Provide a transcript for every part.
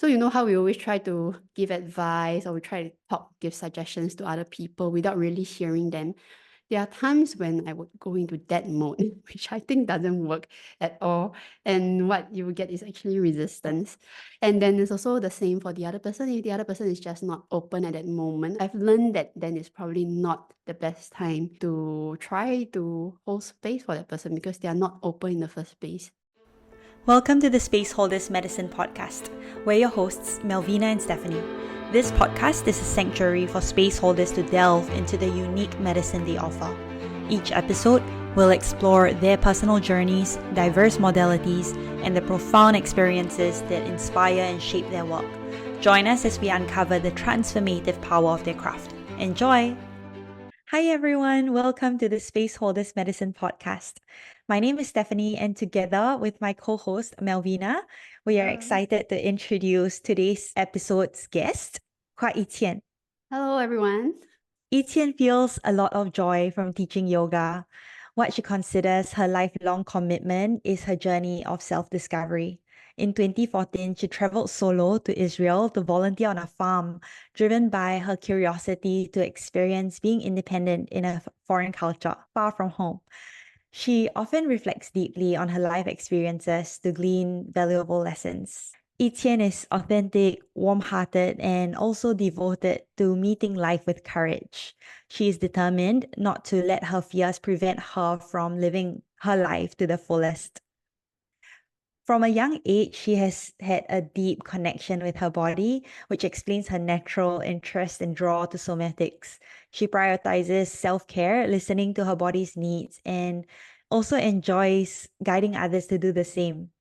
So you know how we always try to give advice or we try to give suggestions to other people without really hearing them. There are times when I would go into that mode, which I think doesn't work at all. And what you will get is actually resistance. And then it's also the same for the other person. If the other person is just not open at that moment, I've learned that then it's probably not the best time to try to hold space for that person because they are not open in the first place. Welcome to the Space Holders Medicine Podcast. We're your hosts, Malvina and Stephanie. This podcast is a sanctuary for space holders to delve into the unique medicine they offer. Each episode will explore their personal journeys, diverse modalities, and the profound experiences that inspire and shape their work. Join us as we uncover the transformative power of their craft. Enjoy! Hi everyone, welcome to the Space Holders Medicine Podcast. My name is Stephanie, and together with my co-host Malvina, we are excited to introduce today's episode's guest, Qian. Hello, everyone. Qian feels a lot of joy from teaching yoga. What she considers her lifelong commitment is her journey of self-discovery. In 2014, she traveled solo to Israel to volunteer on a farm, driven by her curiosity to experience being independent in a foreign culture, far from home. She often reflects deeply on her life experiences to glean valuable lessons. Qian is authentic, warm-hearted, and also devoted to meeting life with courage. She is determined not to let her fears prevent her from living her life to the fullest. From a young age, she has had a deep connection with her body, which explains her natural interest and draw to somatics. She prioritizes self-care, listening to her body's needs, and also enjoys guiding others to do the same.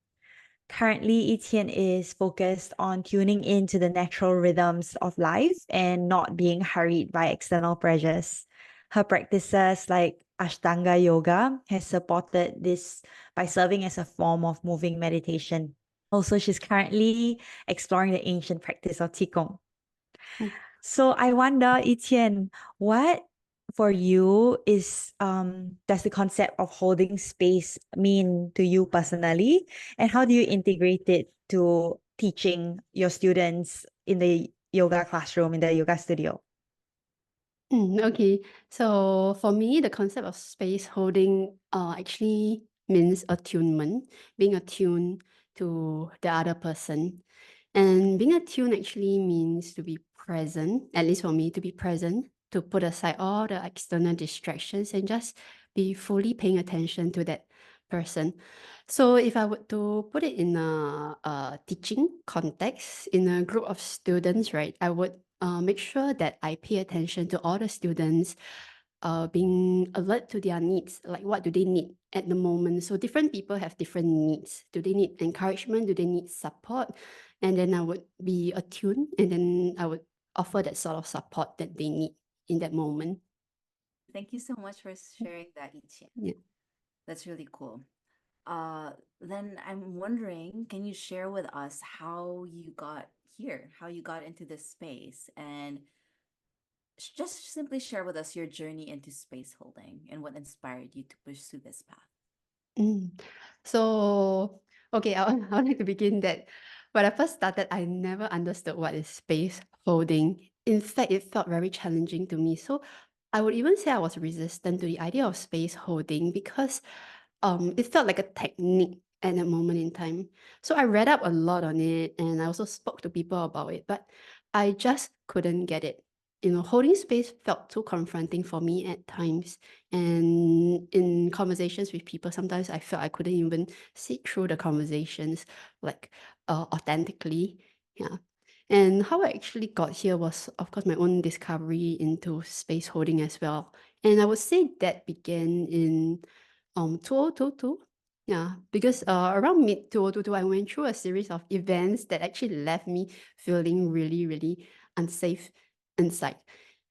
Currently, Qian is focused on tuning into the natural rhythms of life and not being hurried by external pressures. Her practices like Ashtanga yoga has supported this by serving as a form of moving meditation. Also, she's currently exploring the ancient practice of Qigong. Mm. So I wonder, Qian, what for you is does the concept of holding space mean to you personally, and how do you integrate it to teaching your students in the yoga classroom, in the yoga studio? Okay, so for me, the concept of space holding actually means attunement, being attuned to the other person. And being attuned actually means to be present, at least for me, to be present, to put aside all the external distractions and just be fully paying attention to that person. So if I were to put it in a teaching context, in a group of students, right, I would make sure that I pay attention to all the students, being alert to their needs, like what do they need at the moment. So different people have different needs. Do they need encouragement? Do they need support? And then I would be attuned, and then I would offer that sort of support that they need in that moment. Thank you so much for sharing that, Qian. Yeah. That's really cool. Then I'm wondering, can you share with us how you got here, how you got into this space, and just simply share with us your journey into space holding and what inspired you to pursue this path? Mm. So, okay, I would like to begin that when I first started, I never understood what is space holding. In fact, it felt very challenging to me. So I would even say I was resistant to the idea of space holding because it felt like a technique at that moment in time. So I read up a lot on it and I also spoke to people about it, but I just couldn't get it. You know, holding space felt too confronting for me at times. And in conversations with people, sometimes I felt I couldn't even sit through the conversations like authentically. Yeah. And how I actually got here was, of course, my own discovery into space holding as well. And I would say that began in 2022. Yeah, because around mid 2022, I went through a series of events that actually left me feeling really, really unsafe inside.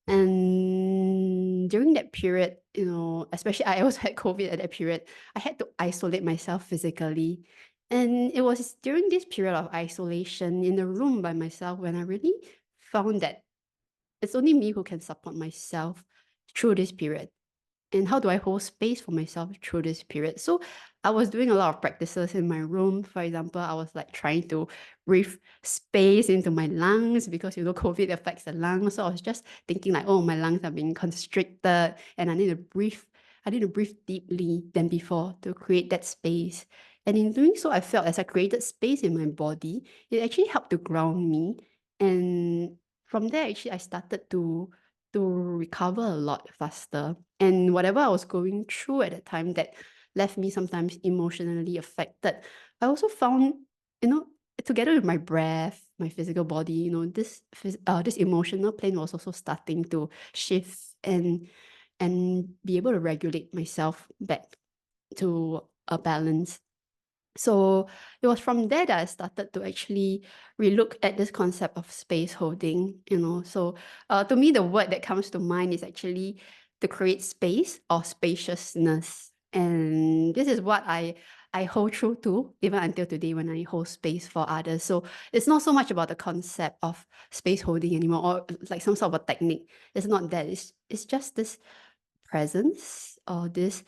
And during that period, you know, especially I also had COVID at that period, I had to isolate myself physically. And it was during this period of isolation in the room by myself when I really found that it's only me who can support myself through this period. and how do I hold space for myself through this period. So I was doing a lot of practices in my room. For example, I was like trying to breathe space into my lungs because COVID affects the lungs. So I was just thinking like, oh, my lungs are being constricted and I need to breathe deeply than before to create that space. And in doing so, I felt as I created space in my body, it actually helped to ground me. And from there, actually, I started to recover a lot faster. And whatever I was going through at that time that left me sometimes emotionally affected, I also found, together with my breath, my physical body, this emotional plane was also starting to shift and be able to regulate myself back to a balance. So it was from there that I started to actually relook at this concept of space holding. So to me, the word that comes to mind is actually to create space or spaciousness. And this is what I hold true to even until today when I hold space for others. So it's not so much about the concept of space holding anymore or like some sort of a technique. It's not that. It's just this presence or this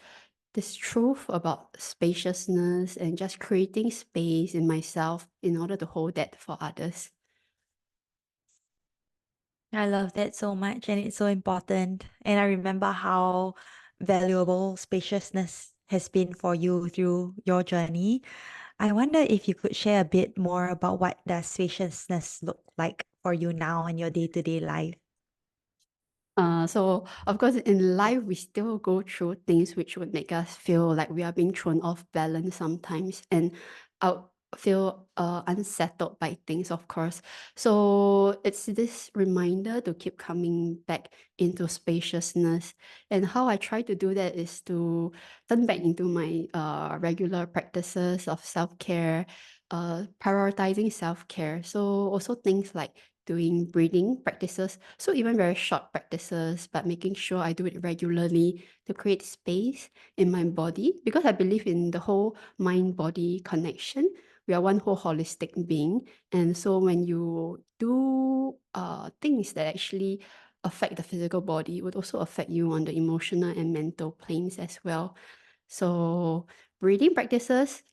truth about spaciousness and just creating space in myself in order to hold that for others. I love that so much, and it's so important. And I remember how valuable spaciousness has been for you through your journey. I wonder if you could share a bit more about what does spaciousness look like for you now in your day-to-day life. So of course in life we still go through things which would make us feel like we are being thrown off balance sometimes, and I'll feel unsettled by things, of course. So it's this reminder to keep coming back into spaciousness, and how I try to do that is to turn back into my regular practices of self-care, prioritizing self-care. So also things like doing breathing practices. So even very short practices, but making sure I do it regularly to create space in my body, because I believe in the whole mind-body connection. We are one whole holistic being. And so when you do things that actually affect the physical body, it would also affect you on the emotional and mental planes as well. So breathing practices,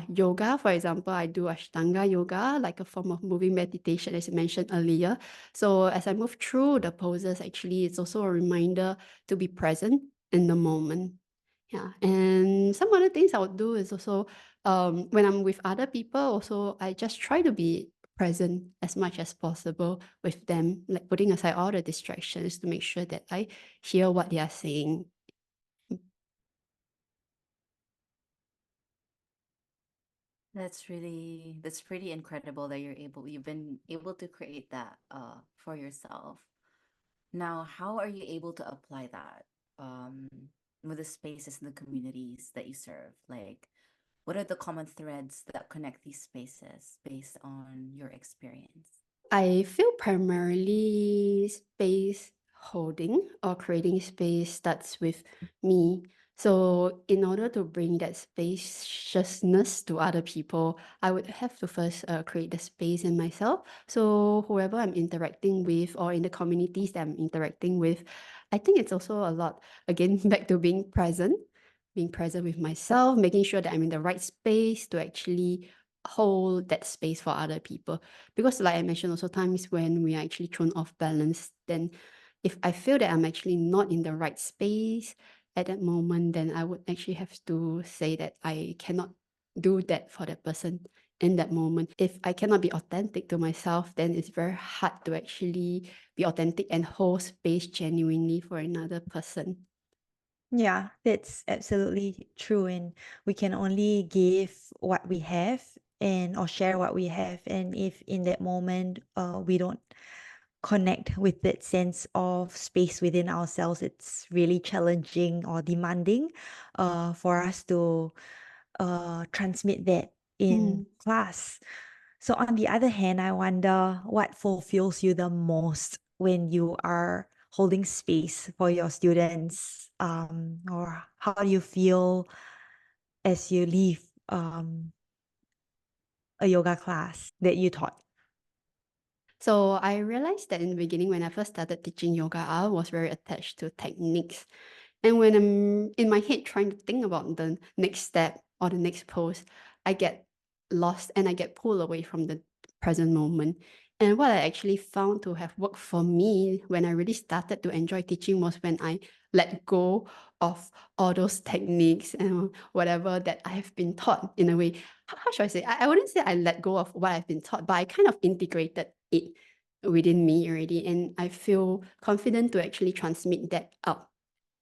yoga, for example, I do Ashtanga yoga, like a form of moving meditation, as I mentioned earlier. So as I move through the poses, actually, it's also a reminder to be present in the moment. Yeah, and some other things I would do is also when I'm with other people, also I just try to be present as much as possible with them, like putting aside all the distractions to make sure that I hear what they are saying. That's pretty incredible that you've been able to create that for yourself. Now, how are you able to apply that um with the spaces and the communities that you serve? Like, what are the common threads that connect these spaces based on your experience? I feel primarily space holding or creating space starts with me. So in order to bring that spaciousness to other people, I would have to first create the space in myself. So whoever I'm interacting with or in the communities that I'm interacting with, I think it's also a lot, again, back to being present with myself, making sure that I'm in the right space to actually hold that space for other people. Because like I mentioned also times when we are actually thrown off balance, then if I feel that I'm actually not in the right space at that moment, then I would actually have to say that I cannot do that for that person in that moment. If I cannot be authentic to myself, then it's very hard to actually be authentic and hold space genuinely for another person. Yeah, that's absolutely true. And we can only give what we have and or share what we have. And if in that moment we don't connect with that sense of space within ourselves, it's really challenging or demanding for us to transmit that in Mm. class. So, on the other hand, I wonder what fulfills you the most when you are holding space for your students, or how do you feel as you leave a yoga class that you taught? So I realized that in the beginning when I first started teaching yoga, I was very attached to techniques. And when I'm in my head trying to think about the next step or the next post, I get lost and I get pulled away from the present moment. And what I actually found to have worked for me when I really started to enjoy teaching was when I let go of all those techniques and whatever that I have been taught in a way. How should I say? I wouldn't say I let go of what I've been taught, but I kind of integrated it within me already. And I feel confident to actually transmit that out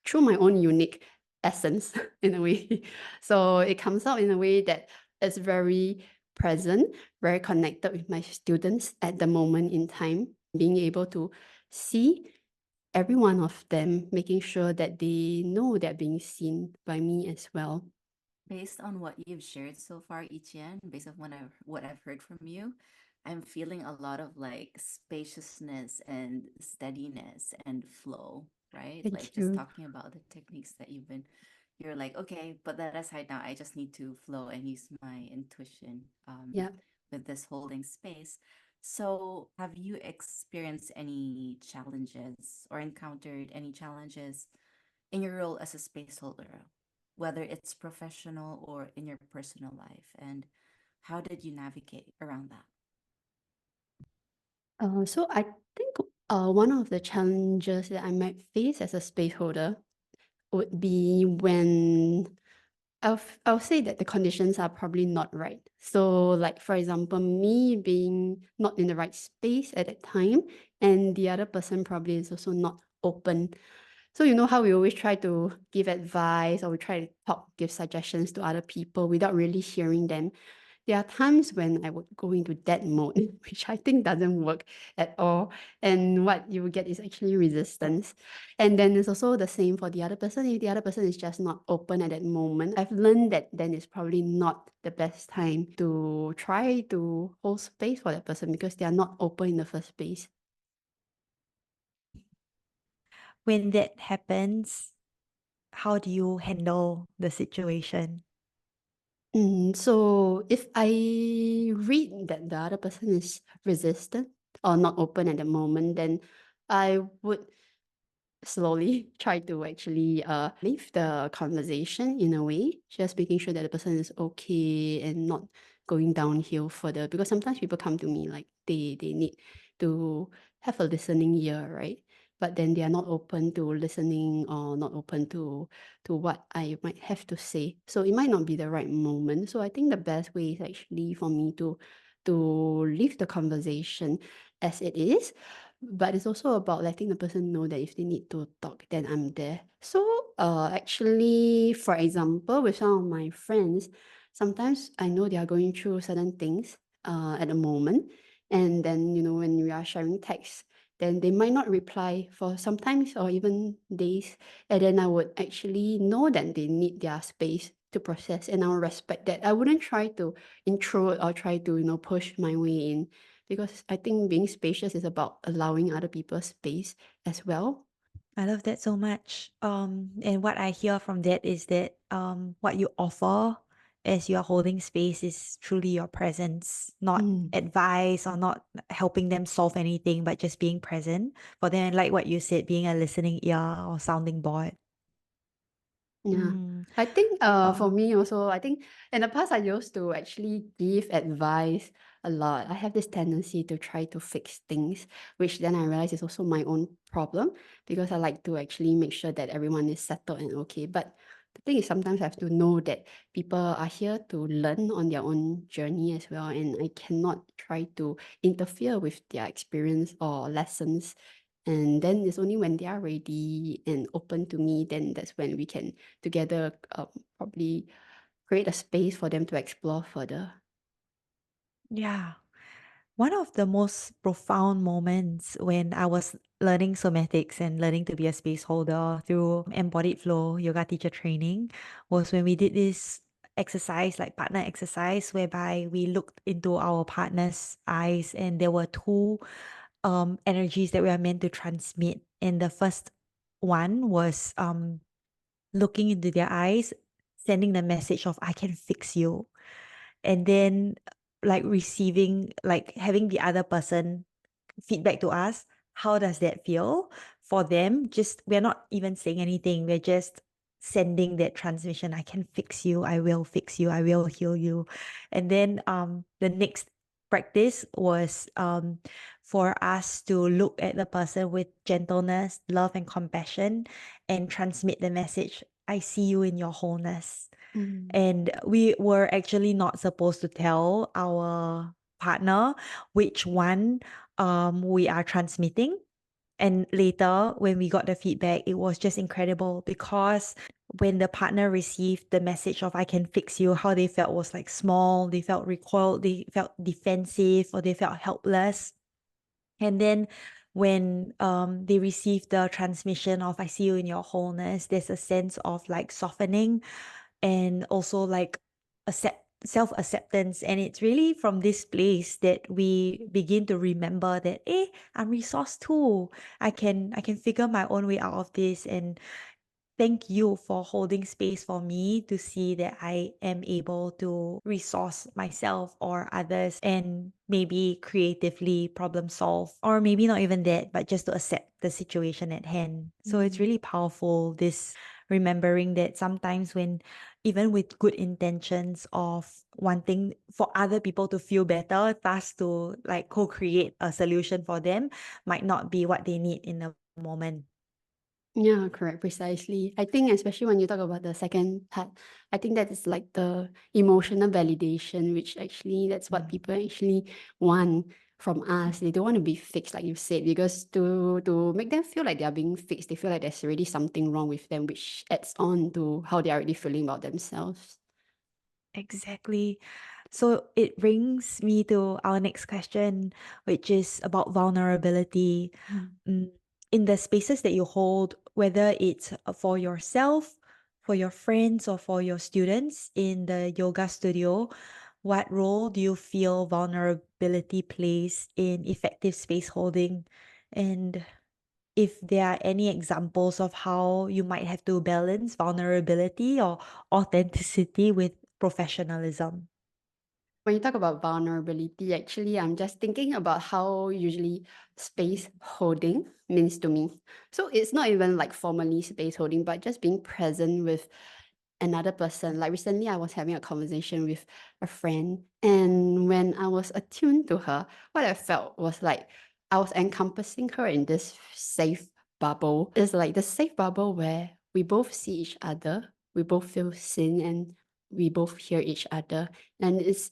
through my own unique essence in a way. So it comes out in a way that is very present, very connected with my students at the moment in time, being able to see every one of them, making sure that they know they're being seen by me as well. Based on what you've shared so far, Ichian, based on what I've heard from you, I'm feeling a lot of like spaciousness and steadiness and flow, right? Like Thank just you. talking about the techniques that you're like, okay, but that aside now, I just need to flow and use my intuition Yeah. with this holding space. So, have you experienced any challenges or encountered any challenges in your role as a space holder, whether it's professional or in your personal life? And how did you navigate around that? So I think one of the challenges that I might face as a space holder would be when I'll say that the conditions are probably not right. So like for example, me being not in the right space at that time, and the other person probably is also not open. So you know how we always try to give advice or we try to talk, give suggestions to other people without really hearing them. There are times when I would go into that mode, which I think doesn't work at all. And what you will get is actually resistance. And then it's also the same for the other person. If the other person is just not open at that moment, I've learned that then it's probably not the best time to try to hold space for that person because they are not open in the first place. When that happens, how do you handle the situation? So if I read that the other person is resistant or not open at the moment, then I would slowly try to actually leave the conversation in a way, just making sure that the person is okay and not going downhill further. Because sometimes people come to me like they need to have a listening ear, right? But then they are not open to listening or not open to what I might have to say. So it might not be the right moment. So I think the best way is actually for me to leave the conversation as it is, but it's also about letting the person know that if they need to talk, then I'm there. So, actually, for example, with some of my friends, sometimes I know they are going through certain things at the moment. And then, you know, when we are sharing texts, then they might not reply for sometimes or even days. And then I would actually know that they need their space to process, and I'll respect that. I wouldn't try to intrude or try to, you know, push my way in because I think being spacious is about allowing other people space as well. I love that so much. And what I hear from that is that what you offer as you are holding space is truly your presence, not Mm, advice or not helping them solve anything, but just being present for them. Like what you said, being a listening ear or sounding board. yeah. Mm. I think for Uh, me also, I think in the past I used to actually give advice a lot. I have this tendency to try to fix things, which then I realize is also my own problem because I like to actually make sure that everyone is settled and okay. But the thing is sometimes I have to know that people are here to learn on their own journey as well, and I cannot try to interfere with their experience or lessons. And then it's only when they are ready and open to me, then that's when we can together probably create a space for them to explore further. yeah. One of the most profound moments when I was learning somatics and learning to be a space holder through embodied flow yoga teacher training was when we did this exercise, like partner exercise, whereby we looked into our partner's eyes and there were two energies that we are meant to transmit. And the first one was looking into their eyes, sending the message of I can fix you, and then like receiving, like having the other person feedback to us, how does that feel for them, just we're not even saying anything. We're just sending that transmission. I can fix you. I will fix you. I will heal you. And then the next practice was for us to look at the person with gentleness, love, and compassion and transmit the message, I see you in your wholeness. And we were actually not supposed to tell our partner which one we are transmitting. And later, when we got the feedback, it was just incredible because when the partner received the message of I can fix you, how they felt was like small, they felt recoiled, they felt defensive, or they felt helpless. And then when they receive the transmission of I see you in your wholeness, there's a sense of like softening and also like self-acceptance. And it's really from this place that we begin to remember that I'm resourced too. I can figure my own way out of this, and thank you for holding space for me to see that I am able to resource myself or others and maybe creatively problem solve, or maybe not even that, but just to accept the situation at hand. So it's really powerful, this remembering that sometimes when even with good intentions of wanting for other people to feel better, thus to like co-create a solution for them, might not be what they need in the moment. Yeah, correct, precisely. I think especially when you talk about the second part, I think that is like the emotional validation, which actually that's what people actually want from us. They don't want to be fixed, like you said, because to make them feel like they are being fixed, they feel like there's already something wrong with them, which adds on to how they're already feeling about themselves. Exactly. So it brings me to our next question, which is about vulnerability. Mm, In the spaces that you hold, whether it's for yourself, for your friends, or for your students in the yoga studio, what role do you feel vulnerability plays in effective space holding? And if there are any examples of how you might have to balance vulnerability or authenticity with professionalism. When you talk about vulnerability, actually, I'm just thinking about how usually space holding means to me. So it's not even like formally space holding, but just being present with another person. Like recently, I was having a conversation with a friend, and when I was attuned to her, what I felt was like I was encompassing her in this safe bubble. It's like the safe bubble where we both see each other, we both feel seen, and we both hear each other. And it's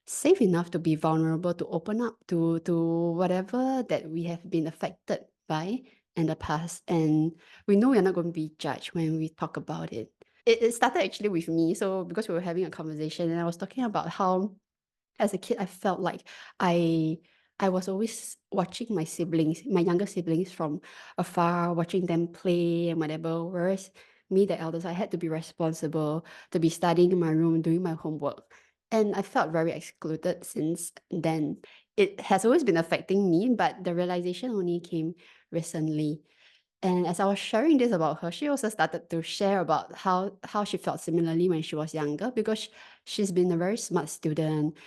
safe enough to be vulnerable, to open up to whatever that we have been affected by in the past. And we know we're not going to be judged when we talk about it. It started actually with me. So because we were having a conversation and I was talking about how as a kid I felt like I I was always watching my siblings, my younger siblings from afar, watching them play and whatever. Whereas me, the eldest, I had to be responsible, to be studying in my room, doing my homework. And I felt very excluded since then. It has always been affecting me, but the realization only came recently. And as I was sharing this about her, she also started to share about how she felt similarly when she was younger, because she's been a very smart student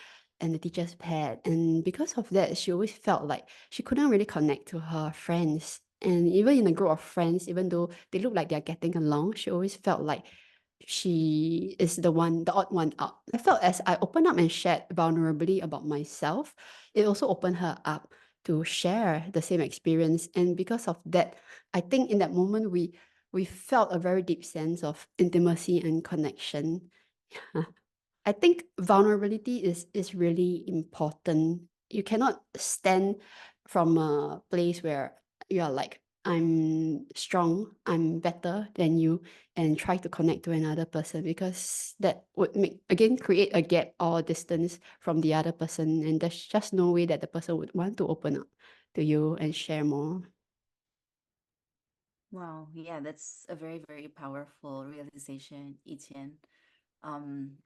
and the teacher's pet. And because of that, she always felt like she couldn't really connect to her friends. And even in a group of friends, even though they look like they're getting along, she always felt like she is the odd one out. I felt as I opened up and shared vulnerably about myself, it also opened her up to share the same experience. And because of that, I think in that moment we felt a very deep sense of intimacy and connection. I think vulnerability is really important. You cannot stand from a place where you are like, I'm strong, I'm better than you, and try to connect to another person, because that would make again create a gap or distance from the other person, and there's just no way that the person would want to open up to you and share more. Wow, yeah, that's a very, very powerful realization, Etienne.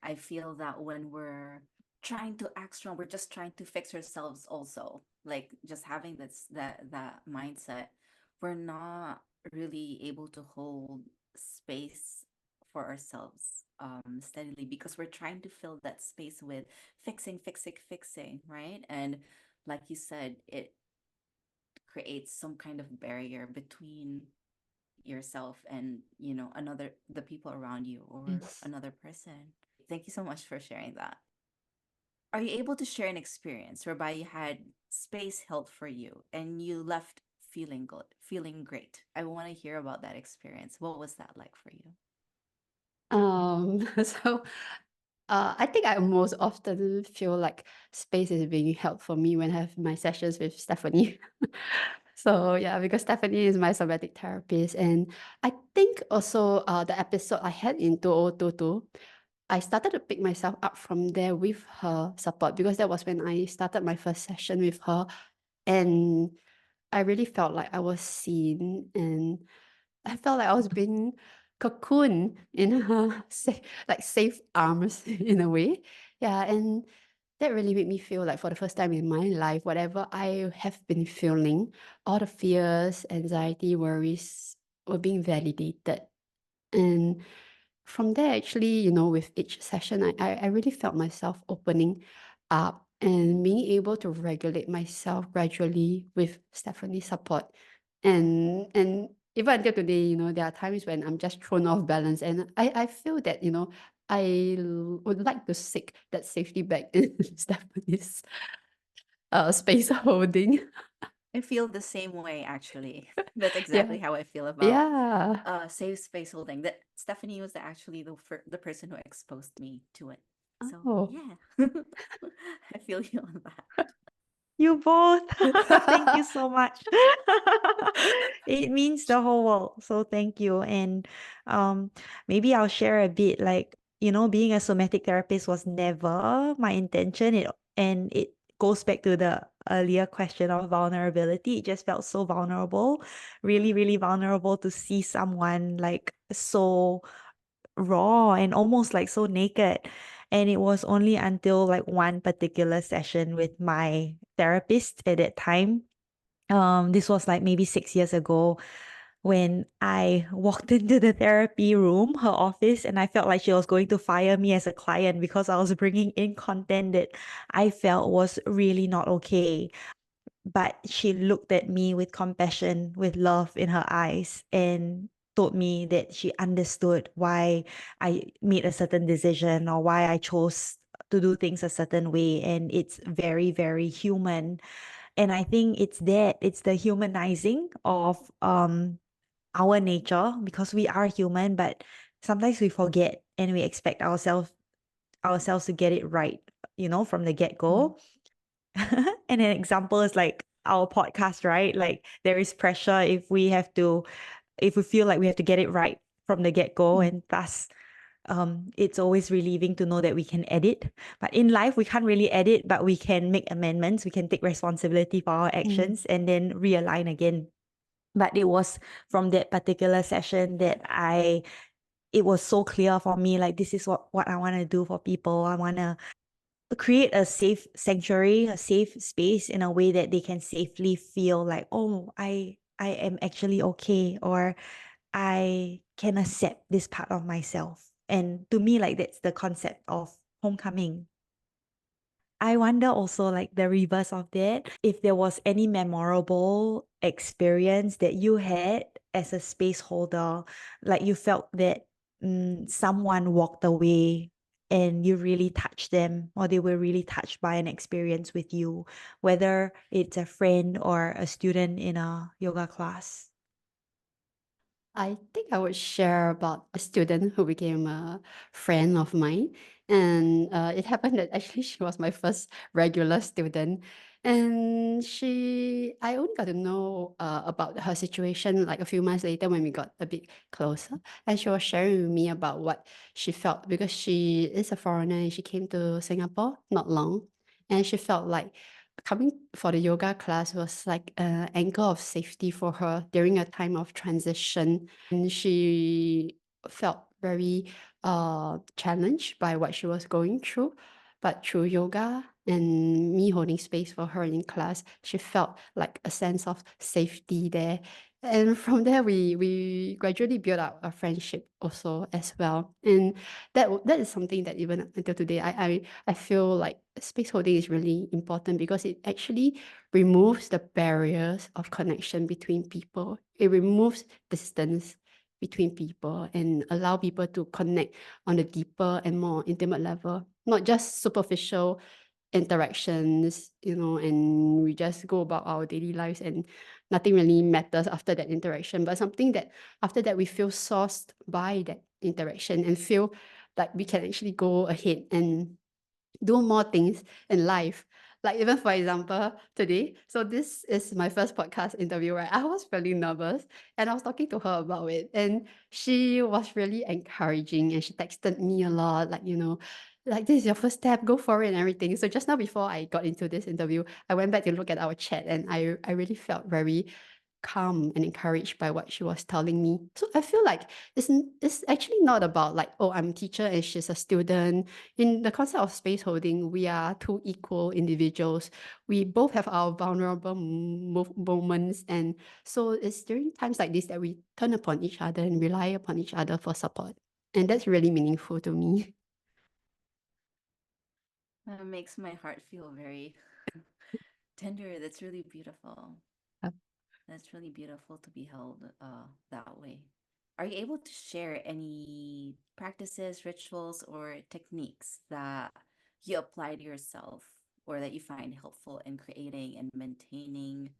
I feel that when we're trying to act strong, we're just trying to fix ourselves also. Like just having that mindset, we're not really able to hold space for ourselves steadily, because we're trying to fill that space with fixing, fixing, fixing, right? And like you said, it creates some kind of barrier between yourself and, the people around you or Yes. another person. Thank you so much for sharing that. Are you able to share an experience whereby you had space held for you and you left feeling good, feeling great? I want to hear about that experience. What was that like for you? So I think I most often feel like space is being held for me when I have my sessions with Stephanie. So yeah, because Stephanie is my somatic therapist, and I think also the episode I had in 2022, I started to pick myself up from there with her support, because that was when I started my first session with her, and I really felt like I was seen, and I felt like I was being cocooned in her safe arms in a way. Yeah, and that really made me feel like for the first time in my life, whatever I have been feeling, all the fears, anxiety, worries were being validated. And from there, actually, with each session, I really felt myself opening up and being able to regulate myself gradually with Stephanie's support. And even until today, there are times when I'm just thrown off balance, and I feel that, would like to seek that safety back in Stephanie's space holding. I feel the same way actually. That's exactly Yeah. how I feel about Yeah. safe space holding. That Stephanie was actually the person who exposed me to it. So Oh. yeah, I feel you on that. You both. Thank you so much. It means the whole world. So thank you. And um maybe I'll share a bit, like, being a somatic therapist was never my intention. It goes back to the earlier question of vulnerability. It just felt so vulnerable, really, really vulnerable to see someone like so raw and almost like so naked. And it was only until like one particular session with my therapist at that time. This was like maybe 6 years ago, when I walked into the therapy room, her office, and I felt like she was going to fire me as a client because I was bringing in content that I felt was really not okay. But she looked at me with compassion, with love in her eyes, and told me that she understood why I made a certain decision or why I chose to do things a certain way. And it's very, very human. And I think it's the humanizing of our nature, because we are human, but sometimes we forget and we expect ourselves to get it right, from the Mm. get-go. And an example is like our podcast, right? Like there is pressure if we feel like we have to get it right from the get-go, Mm. and thus it's always relieving to know that we can edit. But in life, we can't really edit, but we can make amendments. We can take responsibility for our Mm. actions and then realign again. But it was from that particular session that it was so clear for me, like this is what I want to do for people. I want to create a safe sanctuary, a safe space in a way that they can safely feel like, oh, I am actually okay, or I can accept this part of myself. And to me, like that's the concept of homecoming. I wonder also, like the reverse of that, if there was any memorable experience that you had as a space holder, like you felt that someone walked away and you really touched them, or they were really touched by an experience with you, whether it's a friend or a student in a yoga class. I think I would share about a student who became a friend of mine. And it happened that actually she was my first regular student. And I only got to know about her situation like a few months later when we got a bit closer. And she was sharing with me about what she felt, because she is a foreigner and she came to Singapore not long. And she felt like coming for the yoga class was like an anchor of safety for her during a time of transition. And she felt very challenged by what she was going through. But through yoga and me holding space for her in class, she felt like a sense of safety there. And from there, we gradually built up a friendship also as well. And that is something that even until today, I feel like space holding is really important because it actually removes the barriers of connection between people. It removes distance between people and allow people to connect on a deeper and more intimate level, not just superficial interactions, and we just go about our daily lives and nothing really matters after that interaction, but something that after that we feel sourced by that interaction and feel like we can actually go ahead and do more things in life. Like even for example, today, so this is my first podcast interview, right? I was really nervous and I was talking to her about it. And she was really encouraging and she texted me a lot, like, like this is your first step, go for it and everything. So just now before I got into this interview, I went back to look at our chat and I really felt very calm and encouraged by what she was telling me. So I feel like it's actually not about like, oh, I'm a teacher and she's a student. In the concept of space holding, we are two equal individuals. We both have our vulnerable moments. And so it's during times like this that we turn upon each other and rely upon each other for support. And that's really meaningful to me. That makes my heart feel very tender. That's really beautiful. That's really beautiful to be held that way. Are you able to share any practices, rituals, or techniques that you apply to yourself or that you find helpful in creating and maintaining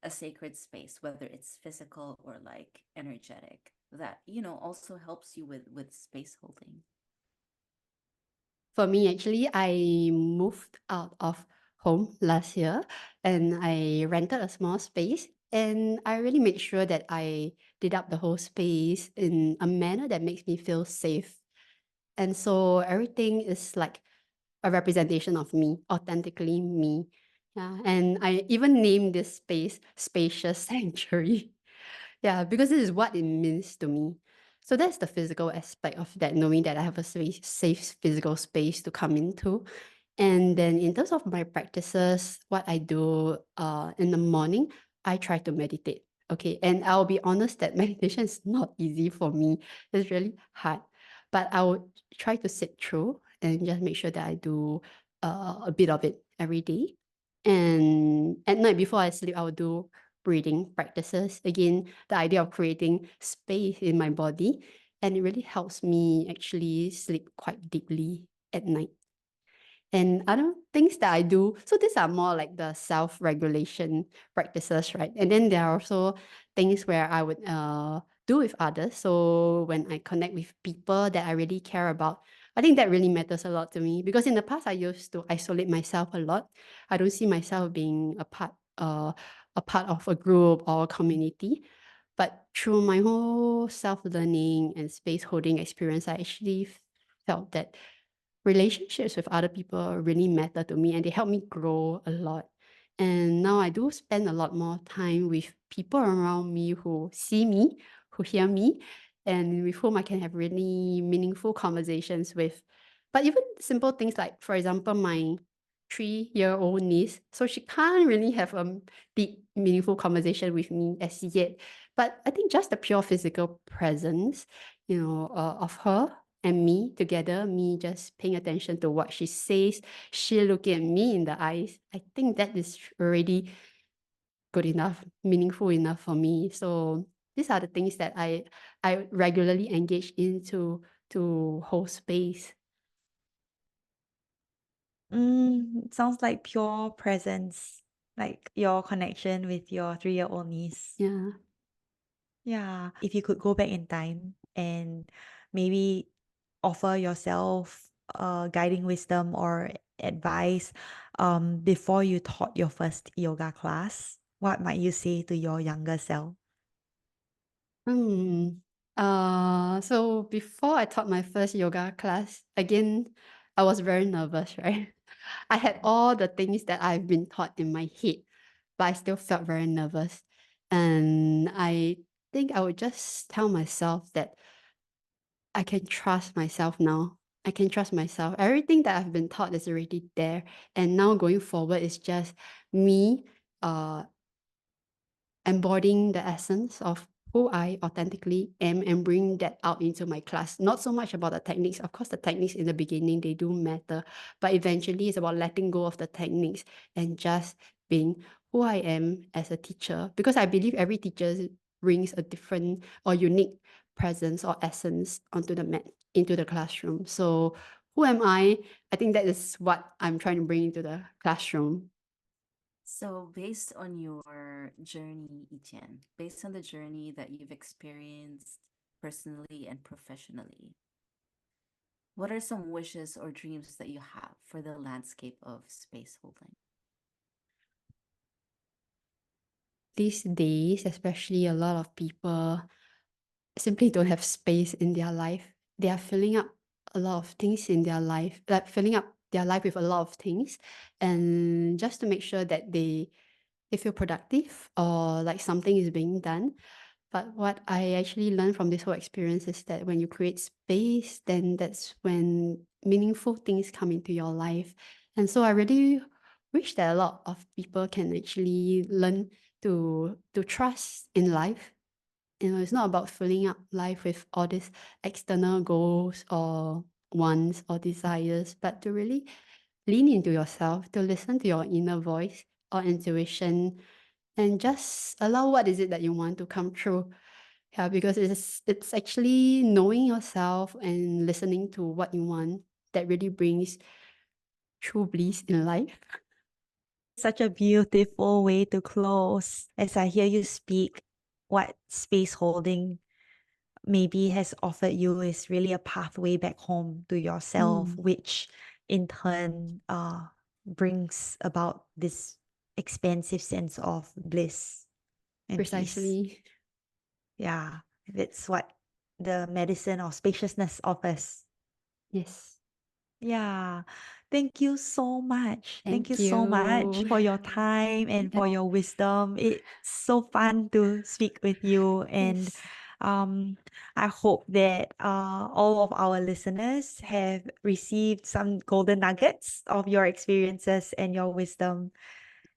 a sacred space, whether it's physical or like energetic, that also helps you with space holding? For me, actually, I moved out of home last year and I rented a small space. And I really made sure that I did up the whole space in a manner that makes me feel safe. And so everything is like a representation of me, authentically me. Yeah. And I even named this space Spacious Sanctuary. Yeah, because this is what it means to me. So that's the physical aspect of that, knowing that I have a safe physical space to come into. And then in terms of my practices, what I do in the morning, I try to meditate. Okay. And I'll be honest that meditation is not easy for me. It's really hard. But I would try to sit through and just make sure that I do a bit of it every day. And at night before I sleep, I will do breathing practices. Again, the idea of creating space in my body. And it really helps me actually sleep quite deeply at night. And other things that I do, so these are more like the self-regulation practices, right? And then there are also things where I would do with others. So when I connect with people that I really care about, I think that really matters a lot to me because in the past I used to isolate myself a lot. I don't see myself being a part of a group or a community. But through my whole self-learning and space holding experience, I actually felt that relationships with other people really matter to me and they help me grow a lot. And now I do spend a lot more time with people around me who see me, who hear me, and with whom I can have really meaningful conversations with. But even simple things like, for example, my 3-year-old niece, so she can't really have a deep, meaningful conversation with me as yet. But I think just the pure physical presence, of her and me together, me just paying attention to what she says, she looking at me in the eyes, I think that is already good enough, meaningful enough for me. So these are the things that I regularly engage into to hold space. Sounds like pure presence, like your connection with your 3-year-old niece. Yeah. Yeah, if you could go back in time and maybe offer yourself guiding wisdom or advice before you taught your first yoga class, what might you say to your younger self? Hmm. So before I taught my first yoga class, again, I was very nervous, right? I had all the things that I've been taught in my head, but I still felt very nervous. And I think I would just tell myself that I can trust myself now. I can trust myself. Everything that I've been taught is already there. And now going forward is just me embodying the essence of who I authentically am and bring that out into my class. Not so much about the techniques. Of course, the techniques in the beginning, they do matter, but eventually it's about letting go of the techniques and just being who I am as a teacher. Because I believe every teacher brings a different or unique presence or essence onto the mat, into the classroom. So who am I? I think that is what I'm trying to bring into the classroom. So, based on your journey, Etienne, based on the journey that you've experienced personally and professionally, what are some wishes or dreams that you have for the landscape of space holding? These days, especially a lot of people simply don't have space in their life. They are filling up a lot of things in their life, like filling up their life with a lot of things, and just to make sure that they feel productive or like something is being done. But what I actually learned from this whole experience is that when you create space, then that's when meaningful things come into your life. And so I really wish that a lot of people can actually learn to trust in life. It's not about filling up life with all these external goals or wants or desires, but to really lean into yourself, to listen to your inner voice or intuition, and just allow what is it that you want to come true. Yeah, because it's actually knowing yourself and listening to what you want that really brings true bliss in life. Such a beautiful way to close. As I hear you speak, what space holding maybe has offered you is really a pathway back home to yourself, Mm, which in turn brings about this expansive sense of bliss and peace. precisely. Yeah, that's what the medicine of spaciousness offers. Yes. Yeah. Thank you so much. Thank you Thank so much you. for your time and for your wisdom. It's so fun to speak with you. And Yes. um, I hope that all of our listeners have received some golden nuggets of your experiences and your wisdom.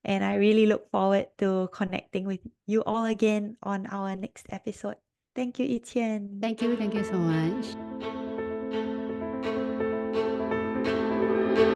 And I really look forward to connecting with you all again on our next episode. Thank you, Etienne. Thank you. Thank you so much.